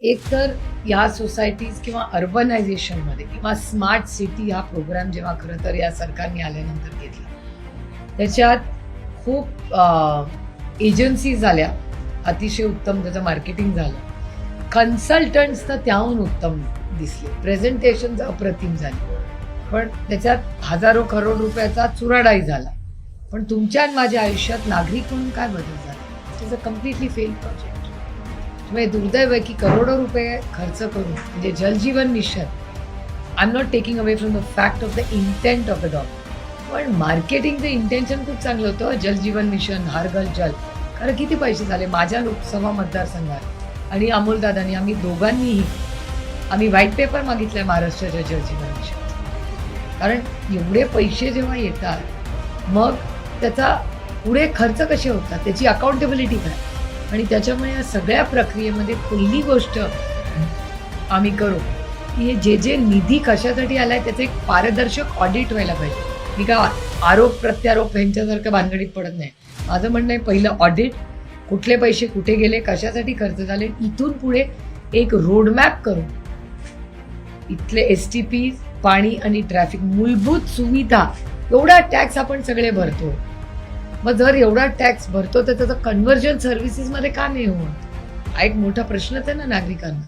एक तर या सोसायटीज किंवा अर्बनायझेशनमध्ये किंवा स्मार्ट सिटी हा प्रोग्राम जेव्हा खरं तर या सरकारने आल्यानंतर घेतला, त्याच्यात खूप एजन्सीज आल्या, अतिशय उत्तम त्याचं मार्केटिंग झालं. कन्सल्टंट्स तर त्याहून उत्तम दिसले, प्रेझेंटेशन अप्रतिम झाली, पण त्याच्यात हजारो करोड रुपयाचा चुराडाही झाला. पण तुमच्या आणि माझ्या आयुष्यात नागरिक म्हणून काय बदल झाला? It is a completely fail project. म्हणजे दुर्दैव आहे की करोडो रुपये खर्च करून म्हणजे Jaljeevan mission, I am not taking away from the fact of the intent of the doctor, पण मार्केटिंगचं इंटेन्शन खूप चांगलं होतं. जलजीवन मिशन, हर घर जल. कारण किती पैसे झाले माझ्या लोकसभा मतदारसंघात आणि अमोलदादांनी, आम्ही दोघांनीही आम्ही व्हाईट पेपर मागितलाय महाराष्ट्राच्या जलजीवन मिशन. कारण एवढे पैसे जेव्हा येतात मग त्याचा पुढे खर्च कसे होतात, त्याची अकाउंटेबिलिटी काय, आणि त्याच्यामुळे या सगळ्या प्रक्रियेमध्ये पहिली गोष्ट आम्ही करू की हे जे निधी कशासाठी आलाय त्याचं एक पारदर्शक ऑडिट व्हायला पाहिजे. मी काय आरोप प्रत्यारोप ह्यांच्यासारखं भानगडीत पडत नाही. माझं म्हणणं आहे पहिलं ऑडिट, कुठले पैसे कुठे गेले, कशासाठी खर्च झाले, इथून पुढे एक रोडमॅप करू. इथले STP, पाणी आणि ट्रॅफिक, मूलभूत सुविधा, एवढा टॅक्स आपण सगळे भरतो. मग जर एवढा टॅक्स भरतो तर त्याचं कन्व्हर्जन सर्व्हिसेसमध्ये का नाही होत? हा एक मोठा प्रश्नच आहे ना नागरिकांना.